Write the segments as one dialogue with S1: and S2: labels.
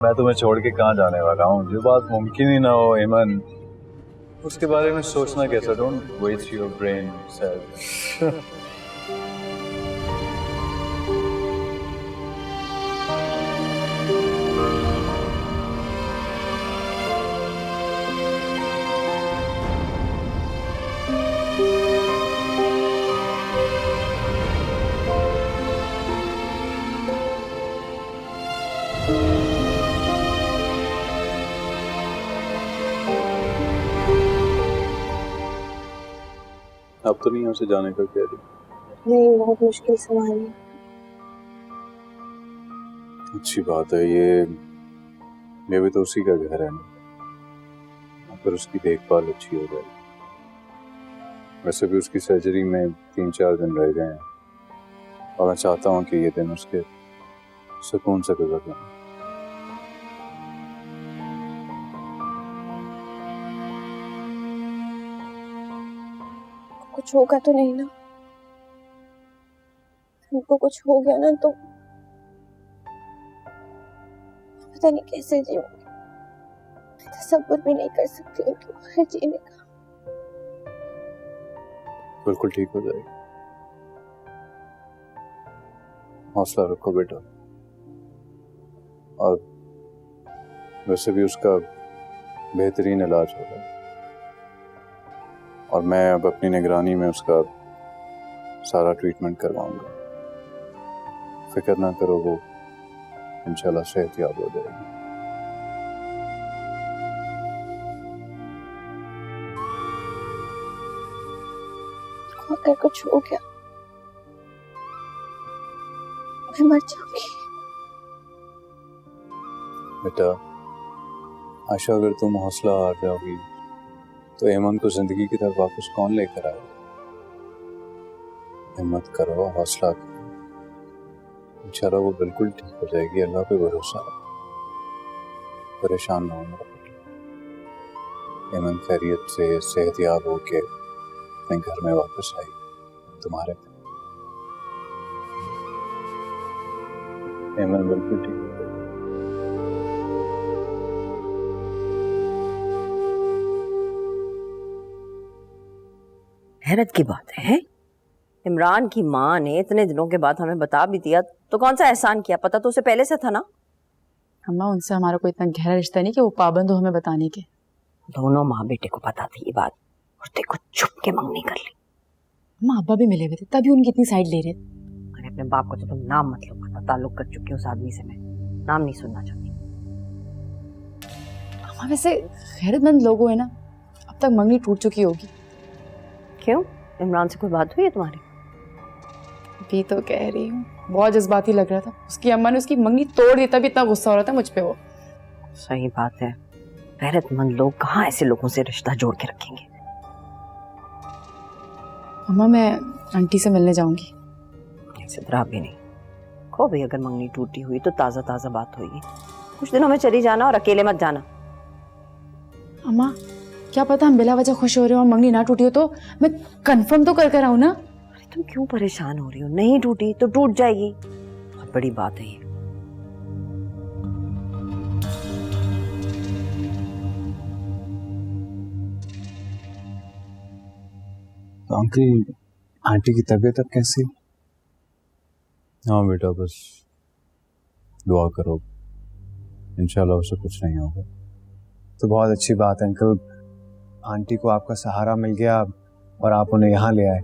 S1: मैं तुम्हें छोड़ के कहाँ जाने वाला हूँ। जो बात मुमकिन ही ना हो ईमन, उसके बारे में सोचना कैसा। Don't waste your brain self. अब तो नहीं यहाँ से जाने का कह रही?
S2: नहीं, बहुत मुश्किल सवाल है।
S1: अच्छी बात है। ये भी तो उसी का घर है ना, पर उसकी देखभाल अच्छी हो जाएगी। वैसे भी उसकी सर्जरी में 3-4 दिन रह गए हैं और मैं चाहता हूँ कि ये दिन उसके सुकून से गुजर जाए।
S2: कुछ होगा तो नहीं ना? हमको कुछ हो गया ना तो पता नहीं कैसे जीऊंगी। मैं तसव्वुर भी नहीं कर सकती उनके बगैर जीने का।
S1: बिल्कुल ठीक हो जाएगी। हौसला रखो बेटा। और वैसे भी उसका बेहतरीन इलाज होगा और मैं अब अपनी निगरानी में उसका सारा ट्रीटमेंट करवाऊंगा। फिक्र ना करो, वो इंशाल्लाह सेहतयाब हो जाएगी।
S2: अगर कुछ हो गया मैं मर जाऊंगी।
S1: बेटा आशा, अगर तुम हौसला हार जाओगी तो ऐमन को जिंदगी की तरफ वापस कौन लेकर आएगा? हिम्मत करो, हौसला करो, इंशाल्लाह वो बिल्कुल ठीक हो जाएगी। अल्लाह पे भरोसा रखो, परेशान ना होना। ऐमन खैरियत से सेहतयाब होके अपने घर में वापस आई तुम्हारे। ऐमन बिल्कुल ठीक हो जाएगी।
S3: हैरत की बात है, इमरान की माँ ने इतने दिनों के बाद हमें बता भी दिया तो कौन सा एहसान किया? पता तो उसे पहले से था ना।
S4: अम्मा, उनसे हमारा कोई इतना गहरा रिश्ता नहीं कि वो पाबंद हो हमें बताने के।
S3: दोनों माँ बेटे को पता थी ये बात और देखो छुप के मंगनी कर ली।
S4: अम्मा, अब्बा भी मिले हुए थे तभी उनकी इतनी साइड ले रहे थे।
S3: अरे अपने बाप को तो तुम नाम मत लो, पता ताल्लुक कर चुकी उस आदमी से। मैं नाम नहीं सुनना चाहती।
S4: अम्मा, वैसे गैरतमंद लोग है ना, अब तक मंगनी टूट चुकी होगी।
S3: क्यों, इमरान से कोई बात हुई है तुम्हारी?
S4: भी तो कह रही हूँ, बहुत जज्बाती लग रहा था। उसकी अम्मा ने उसकी मंगनी तोड़ दी, तभी इतना गुस्सा हो रहा था मुझ पे वो।
S3: सही बात है, गैरतमंद लोग कहाँ ऐसे लोगों से रिश्ता जोड़ के रखेंगे।
S4: अम्मा, मैं आंटी से मिलने जाऊंगी।
S3: सिद्धरा भी नहीं खो भाई, अगर मंगनी टूटी हुई तो ताजा ताजा बात होगी। कुछ दिनों में चली जाना और अकेले मत जाना।
S4: अम्मा, क्या पता हम बिला वजह खुश हो रहे हो और मंगनी ना टूटी हो तो मैं कंफर्म तो कर आऊं ना।
S3: अरे तुम क्यों परेशान हो रही हो? नहीं टूटी तो टूट जाएगी, बहुत बड़ी बात है ये।
S1: तो अंकल, आंटी की तबीयत अब कैसी? हाँ बेटा, बस दुआ करो, इंशाल्लाह उसे कुछ नहीं होगा।
S5: तो बहुत अच्छी बात है अंकल, आंटी को आपका सहारा मिल गया और आप उन्हें यहाँ ले आए।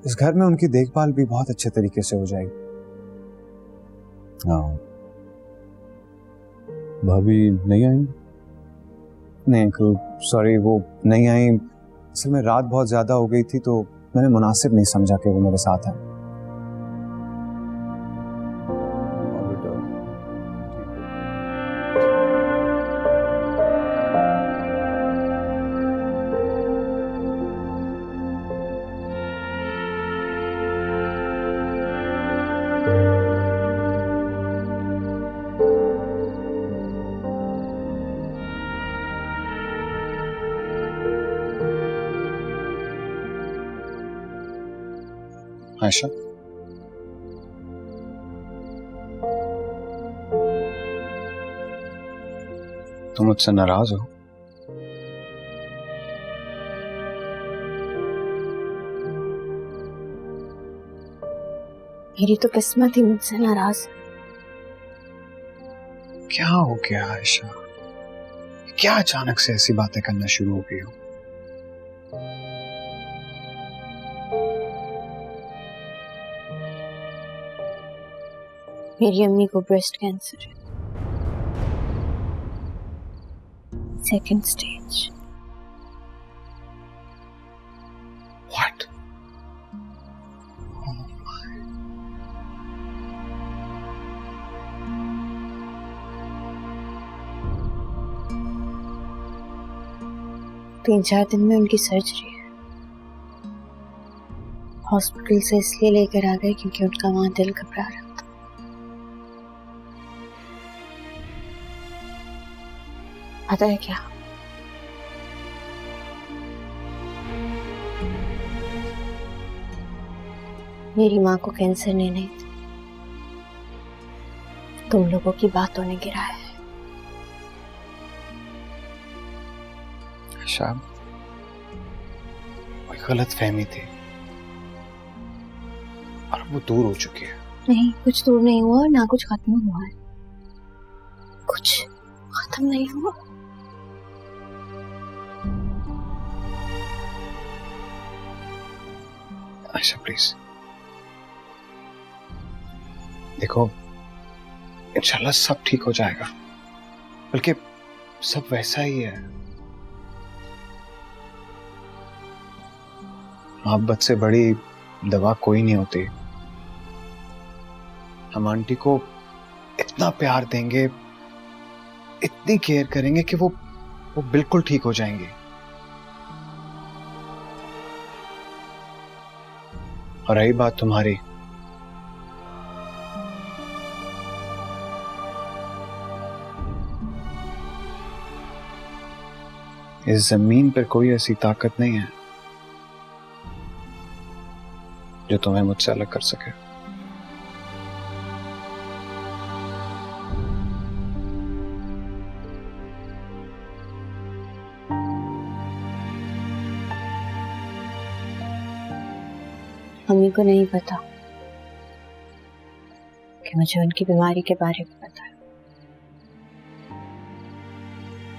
S5: इस घर में उनकी देखभाल भी बहुत अच्छे तरीके से हो जाएगी।
S1: हाँ, भाभी नहीं आई?
S5: नहीं अंकल, सॉरी, वो नहीं आई। असल में रात बहुत ज्यादा हो गई थी तो मैंने मुनासिब नहीं समझा कि वो मेरे साथ है। आयशा, तुम मुझसे नाराज हो?
S2: मेरी तो किस्मत ही मुझसे नाराज।
S5: क्या हो गया आयशा? क्या अचानक से ऐसी बातें करना शुरू हो गई हो?
S2: मेरी अम्मी को ब्रेस्ट कैंसर है, 2nd स्टेज।
S5: What?
S2: 3-4 दिन में उनकी सर्जरी है। हॉस्पिटल से इसलिए लेकर आ गए क्योंकि उनका वहां दिल घबरा रहा था। पता है क्या, मेरी माँ को कैंसर ने नहीं, तुम लोगों की बातों ने गिराया है।
S5: आयशा, कोई गलत फहमी थी और वो दूर हो चुकी है।
S2: नहीं, कुछ दूर नहीं हुआ और ना कुछ खत्म हुआ है। कुछ खत्म नहीं हुआ।
S5: आयशा प्लीज देखो, इंशाल्लाह सब ठीक हो जाएगा, बल्कि सब वैसा ही है। मोहब्बत से बड़ी दवा कोई नहीं होती। हम आंटी को इतना प्यार देंगे, इतनी केयर करेंगे कि वो बिल्कुल ठीक हो जाएंगे। और रही बात तुम्हारी, इस जमीन पर कोई ऐसी ताकत नहीं है जो तुम्हें मुझसे अलग कर सके।
S2: मम्मी को नहीं पता कि मुझे उनकी बीमारी के बारे में पता है।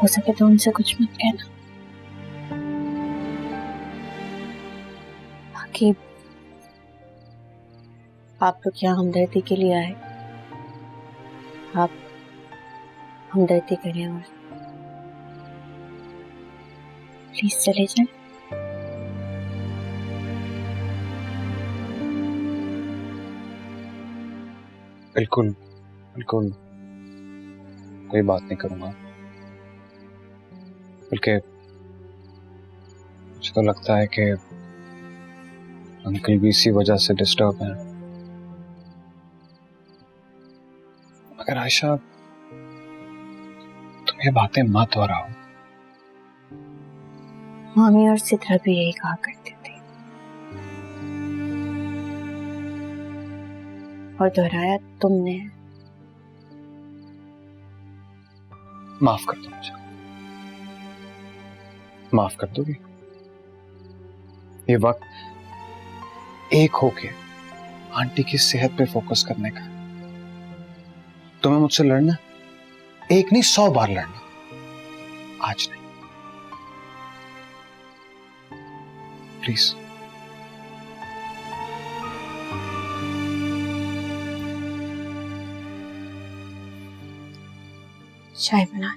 S2: हो सके तो उनसे कुछ मत कहना। बाकी आप लोग यहाँ हमदर्दी के लिए आए, आप हमदर्दी करें और प्लीज चले जाएं।
S5: बिल्कुल बिल्कुल, कोई बात नहीं करूंगा, बल्कि मुझे तो लगता है कि अंकल भी इसी वजह से डिस्टर्ब हैं। मगर आयशा, तुम ये बातें मत दोहराओ।
S2: मामी और सिद्रा भी यही कहा करते थे और दोहराया तुमने।
S5: माफ कर दो मुझे, माफ कर दोगी? ये वक्त एक होके आंटी की सेहत पे फोकस करने का। तुम्हें मुझसे लड़ना, एक नहीं 100 बार लड़ना, आज नहीं, प्लीज।
S2: चाय बना